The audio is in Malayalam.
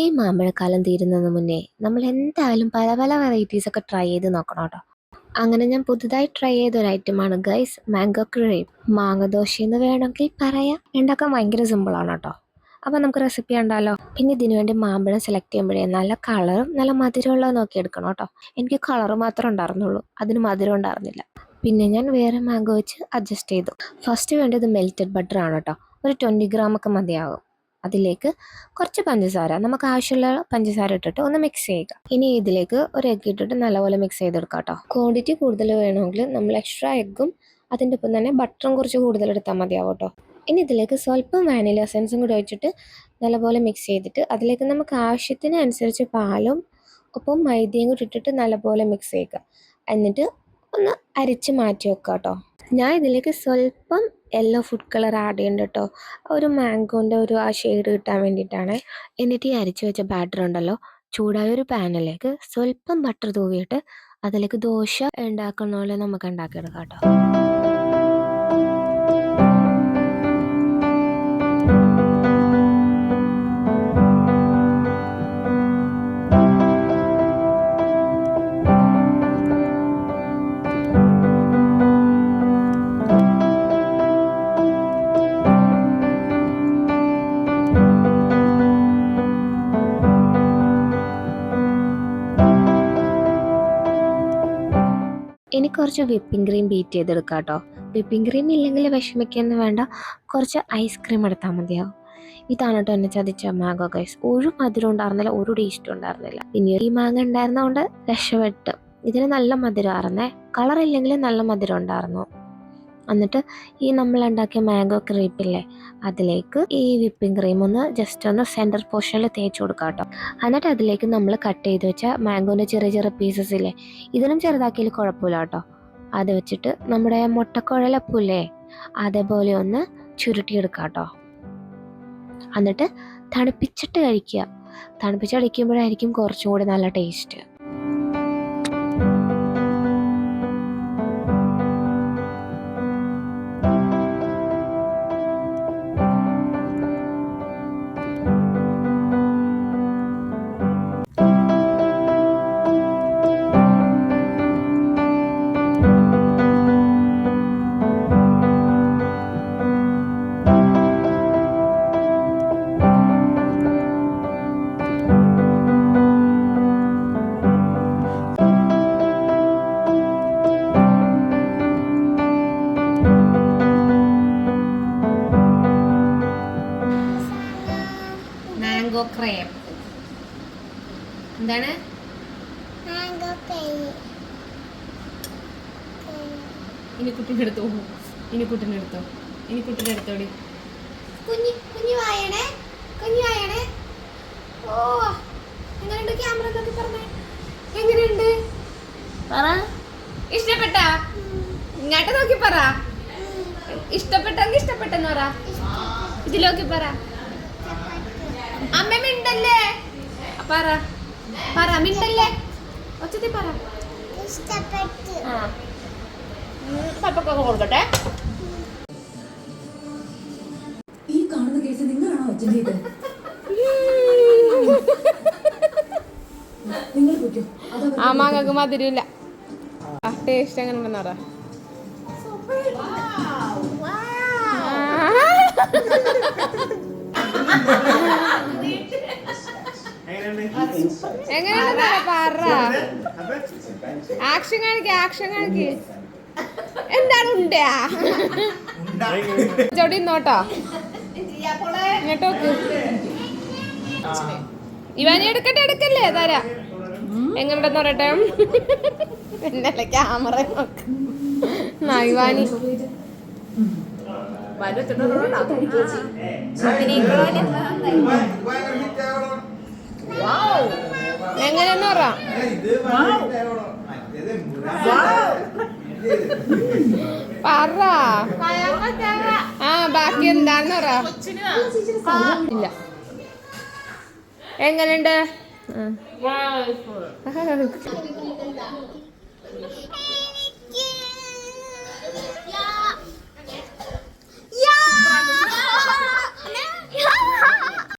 ഈ മാമ്പഴക്കാലം തീരുന്നതിന് മുന്നേ നമ്മൾ എന്തായാലും പല പല വെറൈറ്റീസ് ഒക്കെ ട്രൈ ചെയ്ത് നോക്കണം കേട്ടോ. അങ്ങനെ ഞാൻ പുതുതായി ട്രൈ ചെയ്ത ഒരു ഐറ്റമാണ് ഗൈസ് മാംഗോ ക്രീം. മാങ്ങ ദോശ എന്ന് വേണമെങ്കിൽ പറയാം. ഉണ്ടാക്കാൻ ഭയങ്കര സിമ്പിളാണ് കേട്ടോ. അപ്പോൾ നമുക്ക് റെസിപ്പി ഉണ്ടല്ലോ. പിന്നെ ഇതിനു വേണ്ടി മാമ്പഴം സെലക്ട് ചെയ്യുമ്പോഴേ നല്ല കളറും നല്ല മധുരമുള്ളത് നോക്കി എടുക്കണം കേട്ടോ. എനിക്ക് കളർ മാത്രമേ ഉണ്ടായിരുന്നുള്ളൂ, അതിന് മധുരം ഉണ്ടായിരുന്നില്ല. പിന്നെ ഞാൻ വേറെ മാംഗോ വെച്ച് അഡ്ജസ്റ്റ് ചെയ്തു. ഫസ്റ്റ് വേണ്ടത് മെൽറ്റഡ് ബട്ടർ ആണ് കേട്ടോ. ഒരു 20 ഗ്രാമൊക്കെ മതിയാകും. അതിലേക്ക് കുറച്ച് പഞ്ചസാര, നമുക്ക് ആവശ്യമുള്ള പഞ്ചസാര ഇട്ടിട്ട് ഒന്ന് മിക്സ് ചെയ്യുക. ഇനി ഇതിലേക്ക് ഒരു എഗ്ഗ് ഇട്ടിട്ട് നല്ലപോലെ മിക്സ് ചെയ്തെടുക്കാം കേട്ടോ. ക്വാണ്ടിറ്റി കൂടുതൽ വേണമെങ്കിൽ നമ്മൾ എക്സ്ട്രാ എഗ്ഗും അതിൻ്റെ ഒപ്പം തന്നെ ബട്ടറും കുറച്ച് കൂടുതൽ എടുത്താൽ മതിയാവും കേട്ടോ. ഇനി ഇതിലേക്ക് സ്വല്പം വാനില എസൻസും കൂടി ഒഴിച്ചിട്ട് നല്ലപോലെ മിക്സ് ചെയ്തിട്ട് അതിലേക്ക് നമുക്ക് ആവശ്യത്തിന് അനുസരിച്ച് പാലും ഒപ്പം മൈദയും കൂടി ഇട്ടിട്ട് നല്ലപോലെ മിക്സ് ചെയ്യുക. എന്നിട്ട് ഒന്ന് അരിച്ച് മാറ്റി വെക്കുക കേട്ടോ. ഞാൻ ഇതിലേക്ക് സ്വല്പം യെല്ലോ ഫുഡ് കളർ ആഡ് ചെയ്യുന്നുണ്ട് കേട്ടോ. ഒരു മാംഗോൻ്റെ ഒരു ആ ഷെയ്ഡ് കിട്ടാൻ വേണ്ടിയിട്ടാണ്. എന്നിട്ട് ഈ അരിച്ച് വെച്ച ബാറ്റർ ഉണ്ടല്ലോ, ചൂടായ ഒരു പാനിലേക്ക് സ്വല്പം ബട്ടർ തൂവിയിട്ട് അതിലേക്ക് ദോശ ഉണ്ടാക്കുന്ന പോലെ നമുക്ക് ഉണ്ടാക്കിയെടുക്കാം കേട്ടോ. ഇനി കുറച്ച് വിപ്പിംഗ് ക്രീം ബീറ്റ് ചെയ്തെടുക്കാം കേട്ടോ. വിപ്പിംഗ് ക്രീം ഇല്ലെങ്കിൽ വിഷമിക്കൊന്നും വേണ്ട, കുറച്ച് ഐസ്ക്രീം എടുത്താൽ മതിയാവും. ഇതാണ് കേട്ടോ എന്നെ ചതിച്ച മാംഗോ ഗൈസ്. ഒരു മധുരം ഉണ്ടായിരുന്നില്ല, ഒരു ടേസ്റ്റും ഉണ്ടായിരുന്നില്ല. പിന്നീട് ഈ മാങ്ങ ഉണ്ടായിരുന്നതുകൊണ്ട് രക്ഷപ്പെട്ട്. ഇതിന് നല്ല മധുരമായിരുന്നേ, കളർ ഇല്ലെങ്കിൽ നല്ല മധുരം ഉണ്ടായിരുന്നു. എന്നിട്ട് ഈ നമ്മൾ ഉണ്ടാക്കിയ മാംഗോ ക്രീപ്പില്ലേ, അതിലേക്ക് ഈ വിപ്പിംഗ് ക്രീം ഒന്ന് ജസ്റ്റ് ഒന്ന് സെൻറ്റർ പോർഷനിൽ തേച്ച് കൊടുക്കാം കേട്ടോ. എന്നിട്ട് അതിലേക്ക് നമ്മൾ കട്ട് ചെയ്ത് വെച്ച മാംഗോൻ്റെ ചെറിയ ചെറിയ പീസസ് ഇല്ലേ, ഇതിനും ചെറുതാക്കിയാൽ കുഴപ്പമില്ല കേട്ടോ. അത് വെച്ചിട്ട് നമ്മുടെ മുട്ടക്കുഴലപ്പൂല്ലേ അതേപോലെ ഒന്ന് ചുരുട്ടിയെടുക്കാം കേട്ടോ. എന്നിട്ട് തണുപ്പിച്ചിട്ട് കഴിക്കുക. തണുപ്പിച്ച് കഴിക്കുമ്പോഴായിരിക്കും കുറച്ചും കൂടി നല്ല ടേസ്റ്റ്. മാംഗോ ക്രീം എന്താണ്? ഇനി കുട്ടിനെടുത്തോ, ഇനി കുട്ടിനെടുത്തോ, ഇനി കുട്ടിനെടുത്തോടി. കുഞ്ഞു കുഞ്ഞു വായണേ, കുഞ്ഞു വായണേ. ഓ എങ്ങനെയുണ്ട്? ക്യാമറ നോക്കി പറഞ്ഞേ, എങ്ങനെയുണ്ട് പറ. ഇഷ്ടപ്പെട്ട? ഇങ്ങോട്ട് നോക്കി പറ. ഇഷ്ടപ്പെട്ടെങ്കിൽ ഇഷ്ടപ്പെട്ടെന്ന് പറ. ഇതിലോക്കി പറ. അമ്മ മിണ്ടല്ലേ, പറ പറ, മിണ്ടല്ലേ, ഒച്ചത്തി പറ. പപ്പൊക്കെ കൊടുക്കട്ടെ. ഈ കാണുന്ന കേസ് നിങ്ങളാണോ അച്ഛൻ ചെയ്തത്? ആ മാങ്ങക്ക് മധുരമില്ല. ടേസ്റ്റ് എങ്ങനെ ഉണ്ടെന്ന് പറ. എങ്ങനെയാണെന്ന് പറ. ആക്ഷൻ കാണിക്ക, ആക്ഷൻ കാണിക്ക്. എന്താണ് ഉണ്ടാ ചോടി നോട്ടോ. ഇങ്ങോട്ടോക്ക്. ഇവാനി എടുക്കട്ടെ, എടുക്കല്ലേ, തരാ. എങ്ങനെയുണ്ടെന്ന് പറയട്ടെ. എന്നല്ലേ ക്യാമറ നോക്ക്. ഇവാനി എങ്ങനെയെന്ന് പറ. പറ. ആ ബാക്കി എന്താന്ന് പറ. ഇല്ല എങ്ങനെയുണ്ട്?